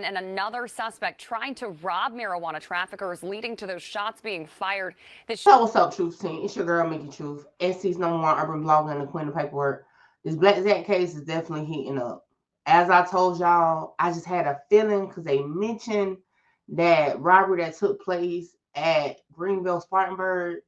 And another suspect trying to rob marijuana traffickers, leading to those shots being fired. So what's up, Truth Team? It's your girl, Mickey Truth, SC's #1 urban blogger and the queen of paperwork. This Blacc Zacc case is definitely heating up. As I told y'all, I just had a feeling because they mentioned that robbery that took place at Greenville Spartanburg,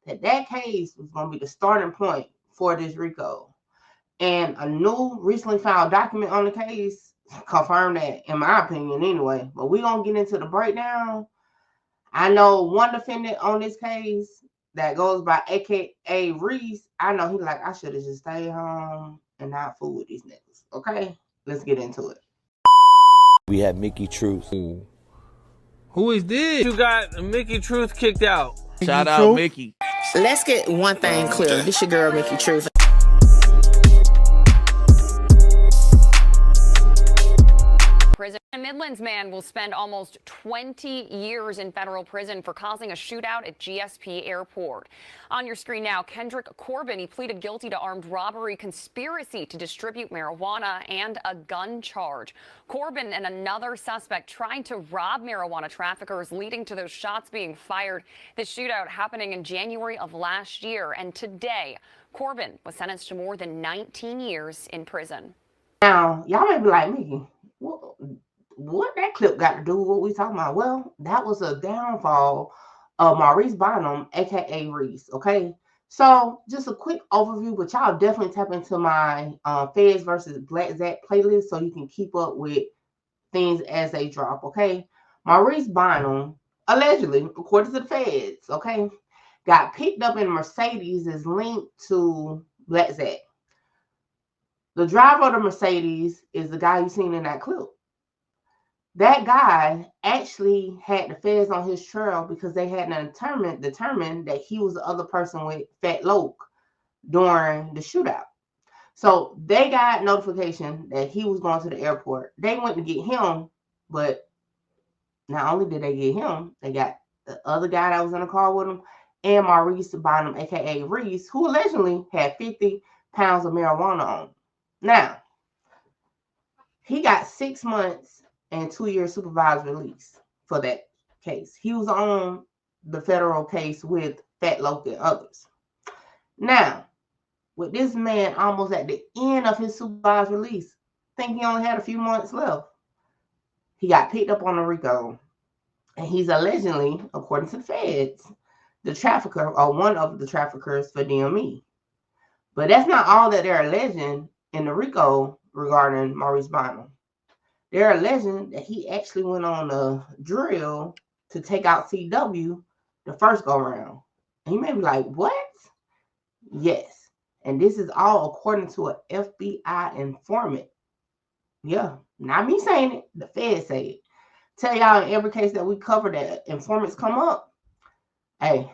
that case was going to be the starting point for this RICO. And a new recently filed document on the case confirmed that, in my opinion anyway. But we're going to get into the breakdown. I know one defendant on this case that goes by AKA Reese. I know he like, I should have just stayed home and not fool with these niggas. Okay, let's get into it. We have Mickey Truth. Who is this? You got Mickey Truth kicked out. Shout out Mickey. Let's get one thing clear. This your girl, Mickey Truth. A Midlands man will spend almost 20 years in federal prison for causing a shootout at GSP Airport. On your screen now, Kendrick Corbin. He pleaded guilty to armed robbery, conspiracy to distribute marijuana, and a gun charge. Corbin and another suspect trying to rob marijuana traffickers, leading to those shots being fired. This shootout happening in January of last year. And today, Corbin was sentenced to more than 19 years in prison. Now, y'all may be like, Mickey, what that clip got to do with what we talking about? Well, that was a downfall of Maurice Bonham, aka Reese. Okay, so just a quick overview, but y'all definitely tap into my Feds versus Blacc Zacc playlist so you can keep up with things as they drop. Okay, Maurice Bonham allegedly, according to the Feds, okay, got picked up in a Mercedes is linked to Blacc Zacc. The driver of the Mercedes is the guy you seen in that clip. That guy actually had the Feds on his trail because they had determined that he was the other person with Fat Loke during the shootout. So they got notification that he was going to the airport. They went to get him, but not only did they get him, they got the other guy that was in the car with him and Maurice Bonham, aka Reese, who allegedly had 50 pounds of marijuana on him. Now, he got 6 months and 2 years supervised release for that case. He was on the federal case with Fat Loke and others. Now, with this man almost at the end of his supervised release, I think he only had a few months left, he got picked up on a RICO. And he's allegedly, according to the Feds, the trafficker or one of the traffickers for DME. But that's not all that they're alleging in the RICO regarding Maurice Bonham. They're alleging that he actually went on a drill to take out CW the first go round. And you may be like, what? Yes. And this is all according to an FBI informant. Yeah, not me saying it. The Feds say it. Tell y'all in every case that we cover that informants come up. Hey,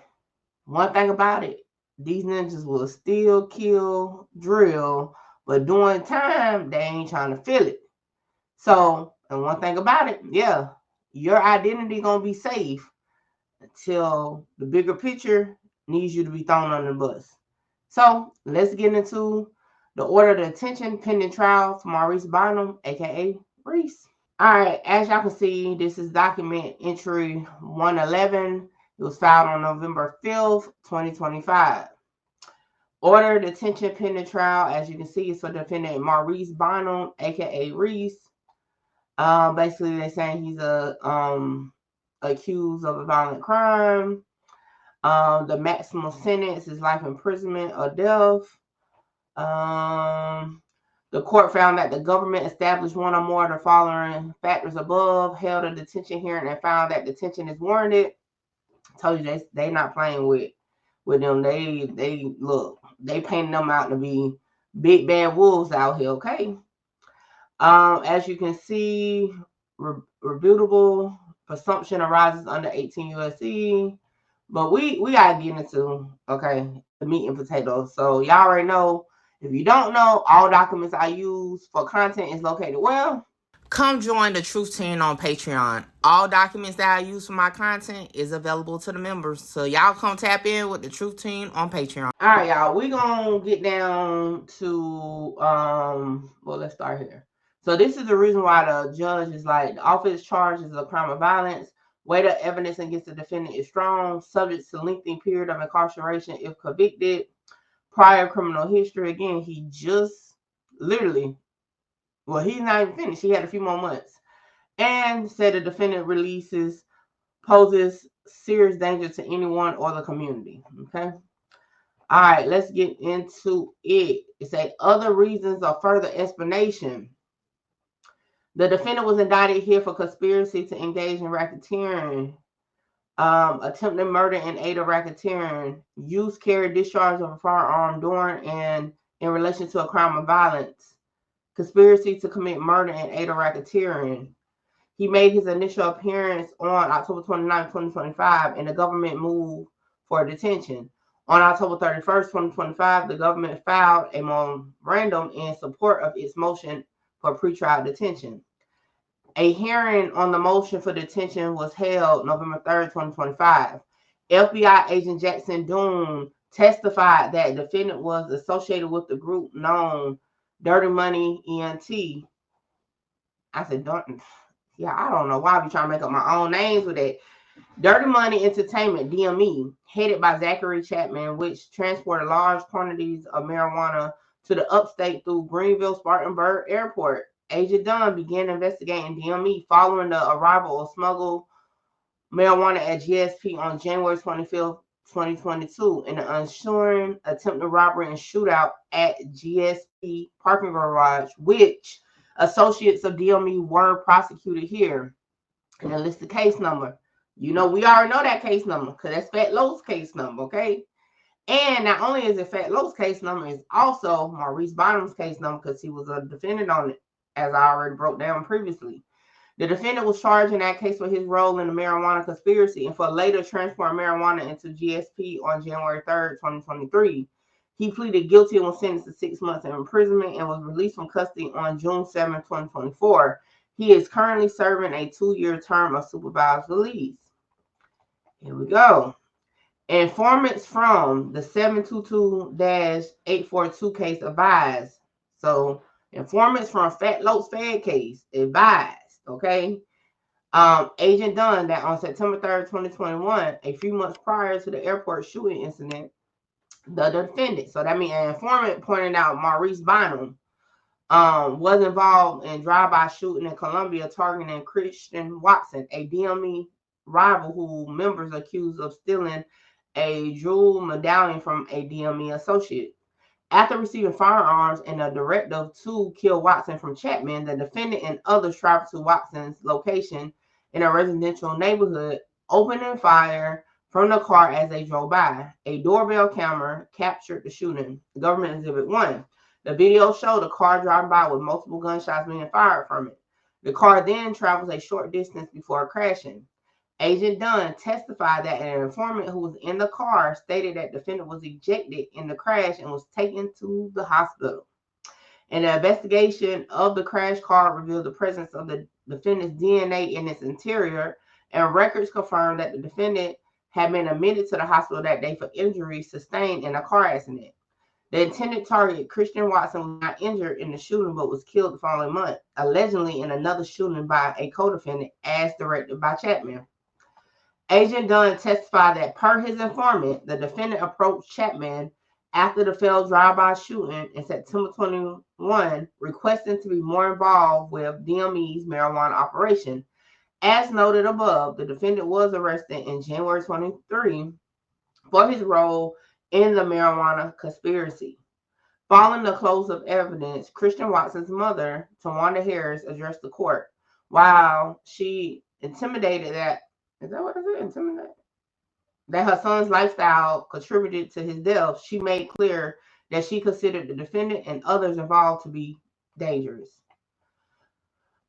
one thing about it, these ninjas will still kill, drill, but during time, they ain't trying to feel it. So, and one thing about it, yeah, your identity gonna be safe until the bigger picture needs you to be thrown under the bus. So, let's get into the order of detention pending trial for Maurice Bonham, aka Reese. All right, as y'all can see, this is document entry 111. It was filed on November 5th, 2025. Order of detention pending trial, as you can see, is for defendant Maurice Bonham, aka Reese. Basically, they're saying he's accused of a violent crime. The maximum sentence is life imprisonment or death. The court found that the government established one or more of the following factors above, held a detention hearing, and found that detention is warranted. I told you they not playing with them. They look, they painting them out to be big bad wolves out here. Okay. As you can see, rebutable presumption arises under 18 U.S.C. But we gotta get into the meat and potatoes. So y'all already know. If you don't know, all documents I use for content is located well. Come join the Truth Team on Patreon. All documents that I use for my content is available to the members. So y'all come tap in with the Truth Team on Patreon. All right, y'all. We're gonna get down to well, let's start here. So this is the reason why the judge is like, the offense charged is a crime of violence. Weight of evidence against the defendant is strong, subject to lengthy period of incarceration if convicted. Prior criminal history. Again, he just literally, well, he's not even finished. He had a few more months. And said the defendant poses serious danger to anyone or the community. Okay. All right, let's get into it. It says other reasons of further explanation. The defendant was indicted here for conspiracy to engage in racketeering, attempted murder and aid of racketeering, use, carry, discharge of a firearm during and in relation to a crime of violence, conspiracy to commit murder and aid of racketeering. He made his initial appearance on October 29, 2025, and the government moved for detention. On October 31st, 2025, the government filed a memorandum in support of its motion for pretrial detention. A hearing on the motion for detention was held November 3rd, 2025. FBI agent Jackson Doon testified that the defendant was associated with the group known Dirty Money Ent. I said, I don't know why I be trying to make up my own names with that. Dirty Money Entertainment, DME, headed by Zachary Chapman, which transported large quantities of marijuana to the upstate through Greenville-Spartanburg Airport. Agent Dunn began investigating DME following the arrival of smuggled marijuana at GSP on January 25th, 2022, in an ensuing attempted robbery and shootout at GSP parking garage, which associates of DME were prosecuted here. And then list the case number. You know, we already know that case number because that's Fat Lowe's case number, okay? And not only is it Fat Lowe's case number, it's also Maurice Bynum's case number because he was a defendant on it, as I already broke down previously. The defendant was charged in that case for his role in the marijuana conspiracy and for later transporting marijuana into GSP on January 3rd, 2023. He pleaded guilty and was sentenced to 6 months of imprisonment and was released from custody on June 7, 2024. He is currently serving a 2-year term of supervised release. Here we go. Informants from the 722-842 case advised. So, informants from Fat Lowe's Fed case advised, okay? Agent Dunn that on September 3rd, 2021, a few months prior to the airport shooting incident, the defendant, so that means an informant pointed out Maurice Bynum, was involved in drive-by shooting in Columbia targeting Christian Watson, a DME rival who members accused of stealing a jewel medallion from a DME associate. After receiving firearms and a directive to kill Watson from Chapman, the defendant and others traveled to Watson's location in a residential neighborhood, opening fire from the car as they drove by. A doorbell camera captured the shooting. Government Exhibit 1. The video showed a car driving by with multiple gunshots being fired from it. The car then travels a short distance before crashing. Agent Dunn testified that an informant who was in the car stated that the defendant was ejected in the crash and was taken to the hospital. An investigation of the crash car revealed the presence of the defendant's DNA in its interior, and records confirmed that the defendant had been admitted to the hospital that day for injuries sustained in a car accident. The intended target, Christian Watson, was not injured in the shooting but was killed the following month, allegedly in another shooting by a co-defendant as directed by Chapman. Agent Dunn testified that per his informant, the defendant approached Chapman after the failed drive-by shooting in September 21, requesting to be more involved with DME's marijuana operation. As noted above, the defendant was arrested in January 23 for his role in the marijuana conspiracy. Following the close of evidence, Christian Watson's mother, Tawanda Harris, addressed the court. While she intimidated that her son's lifestyle contributed to his death, she made clear that she considered the defendant and others involved to be dangerous.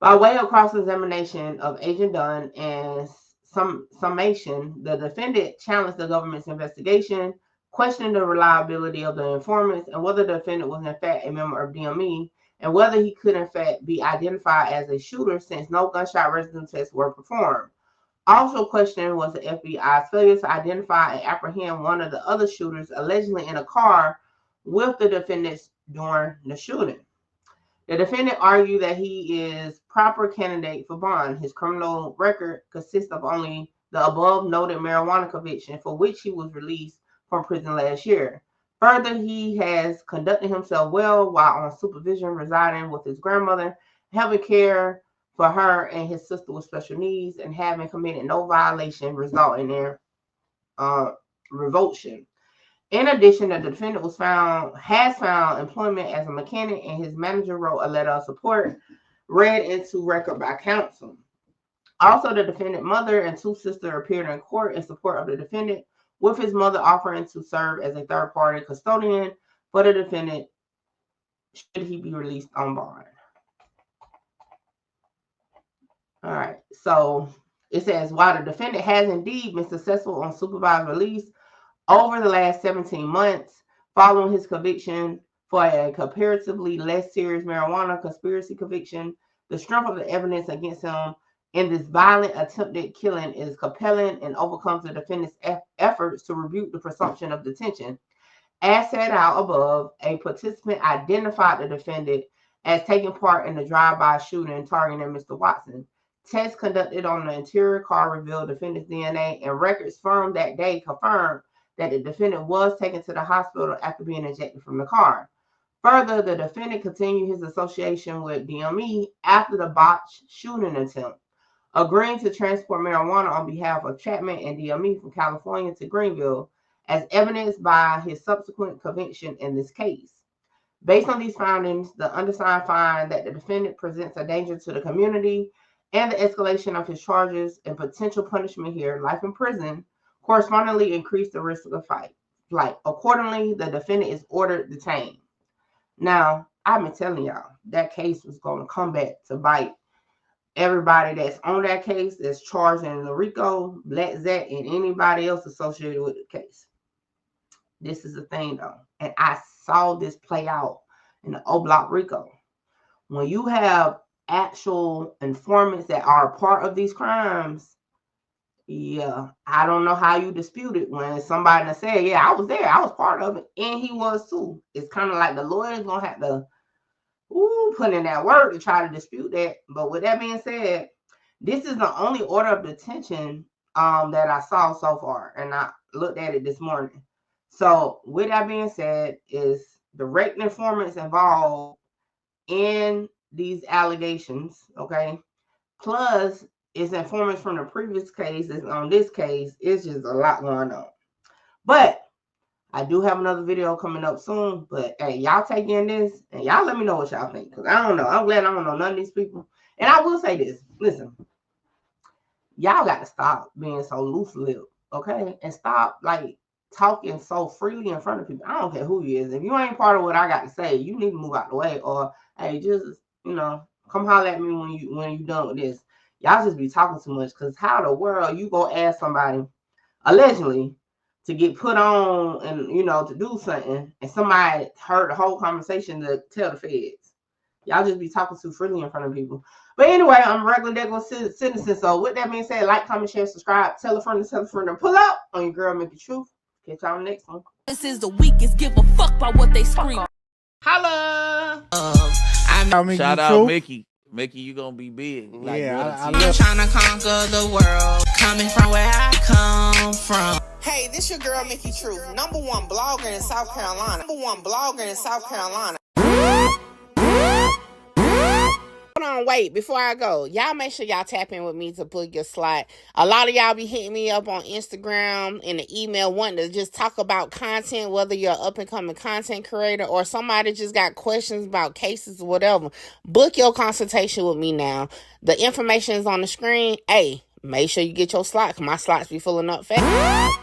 By way of cross-examination of Agent Dunn and summation, the defendant challenged the government's investigation, questioned the reliability of the informants and whether the defendant was in fact a member of DME, and whether he could in fact be identified as a shooter since no gunshot residue tests were performed. Also questioned was the FBI's failure to identify and apprehend one of the other shooters allegedly in a car with the defendants during the shooting. The defendant argued that he is proper candidate for bond. His criminal record consists of only the above noted marijuana conviction for which he was released from prison last year. Further, he has conducted himself well while on supervision residing with his grandmother, having care for her and his sister with special needs, and having committed no violation resulting in revulsion. In addition, the defendant has found employment as a mechanic, and his manager wrote a letter of support read into record by counsel. Also, the defendant's mother and two sisters appeared in court in support of the defendant, with his mother offering to serve as a third-party custodian for the defendant should he be released on bond. All right, so it says, while the defendant has indeed been successful on supervised release over the last 17 months, following his conviction for a comparatively less serious marijuana conspiracy conviction, the strength of the evidence against him in this violent attempted killing is compelling and overcomes the defendant's efforts to rebuke the presumption of detention. As set out above, a participant identified the defendant as taking part in the drive-by shooting targeting Mr. Watson. Tests conducted on the interior car revealed defendant's DNA, and records from that day confirmed that the defendant was taken to the hospital after being ejected from the car. Further, the defendant continued his association with DME after the botched shooting attempt, agreeing to transport marijuana on behalf of Chapman and DME from California to Greenville, as evidenced by his subsequent conviction in this case. Based on these findings, the undersigned find that the defendant presents a danger to the community, and the escalation of his charges and potential punishment here, life in prison, correspondingly increase the risk of flight. Accordingly, the defendant is ordered detained. Now, I've been telling y'all that case was going to come back to bite everybody that's on that case, that's charged in the RICO, Blacc Zacc, and anybody else associated with the case. This is the thing, though, and I saw this play out in the O-Block RICO. When you have actual informants that are a part of these crimes, yeah, I don't know how you dispute it when somebody said, yeah, I was there, I was part of it, and he was too. It's kind of like the lawyer's gonna have to put in that work to try to dispute that. But with that being said, this is the only order of detention that I saw so far, and I looked at it this morning. So with that being said, is direct informants involved in these allegations, okay? Plus, it's informants from the previous cases. On this case, it's just a lot going on. But I do have another video coming up soon. But hey, y'all take in this and y'all let me know what y'all think, because I don't know. I'm glad I don't know none of these people. And I will say this: listen, y'all got to stop being so loose-lipped, okay? And stop like talking so freely in front of people. I don't care who you is. If you ain't part of what I got to say, you need to move out the way, or hey, just come holler at me when you done with this. Y'all just be talking too much, because how the world you go ask somebody allegedly to get put on and to do something, and somebody heard the whole conversation to tell the feds? Y'all just be talking too freely in front of people. But anyway, I'm a regular citizen. So with that being said, like, comment, share, subscribe, tell a friend to pull up on your girl Mickey Truth. Catch y'all on the next one. This is the weakest. Give a fuck about what they scream. Holla! Shout out Mickey. Mickey, you gonna be big. Like, yeah, I'm trying to conquer the world, coming from where I come from. Hey, this your girl Mickey Truth, #1 blogger in South Carolina. Hold on, wait, before I go, y'all make sure y'all tap in with me to book your slot. A lot of y'all be hitting me up on Instagram and the email wanting to just talk about content, whether you're an up-and-coming content creator or somebody just got questions about cases or whatever. Book your consultation with me now. The information is on the screen. Hey, make sure you get your slot, because my slots be filling up fast.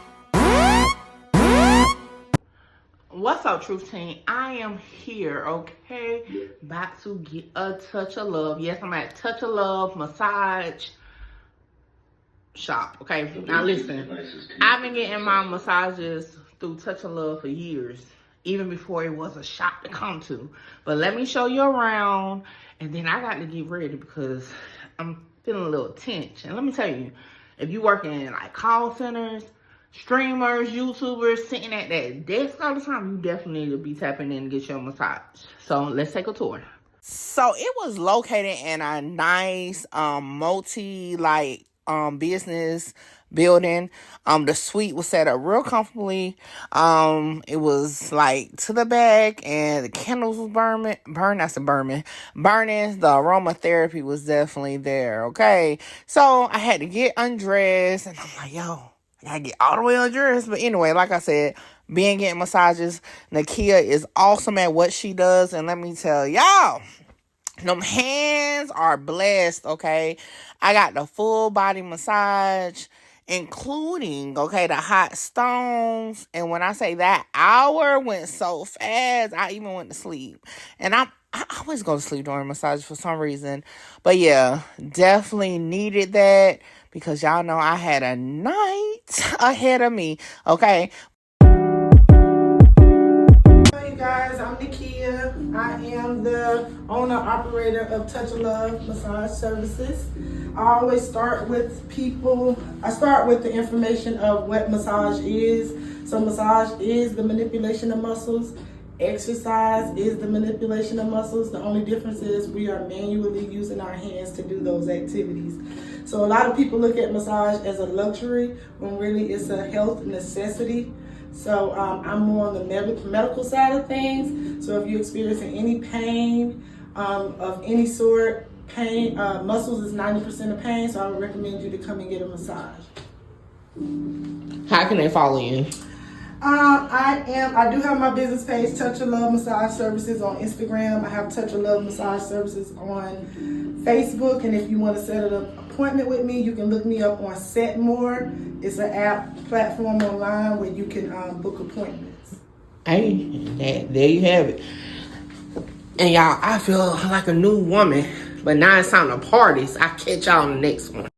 What's up, Truth Team? I am here, okay? About to get a touch of love. Yes, I'm at Touch of Love Massage Shop, okay? Now listen, I've been getting my massages through Touch of Love for years, even before it was a shop to come to. But let me show you around, and then I got to get ready because I'm feeling a little tense. And let me tell you, if you work in like call centers, streamers, YouTubers, sitting at that desk all the time, you definitely need to be tapping in and get your massage. So let's take a tour. So it was located in a nice business building. The suite was set up real comfortably. It was like to the back, and the candles was burning. The aromatherapy was definitely there. Okay, so I had to get undressed, and I'm like, yo, I gotta get all the way undressed. But anyway, like I said, being getting massages, Nakia is awesome at what she does, and let me tell y'all, them hands are blessed, okay? I got the full body massage, including, okay, the hot stones. And when I say that hour went so fast, I even went to sleep. And I always go to sleep during massage for some reason. But yeah, definitely needed that because y'all know I had a night ahead of me, okay? Hey guys, I'm Nakia. I am the owner-operator of Touch of Love Massage Services. I always start with people. I start with the information of what massage is. So massage is the manipulation of muscles. Exercise is the manipulation of muscles. The only difference is we are manually using our hands to do those activities. So a lot of people look at massage as a luxury when really it's a health necessity. So I'm more on the medical side of things. So if you're experiencing any pain of any sort, muscles is 90% of pain, so I would recommend you to come and get a massage. How can they follow you? I do have my business page, Touch of Love Massage Services, on Instagram. I have Touch of Love Massage Services on Facebook, and if you want to set an appointment with me, you can look me up on Setmore. It's an app platform online where you can book appointments. Hey, there you have it. And y'all, I feel like a new woman, but now it's time to party, so I'll catch y'all on the next one.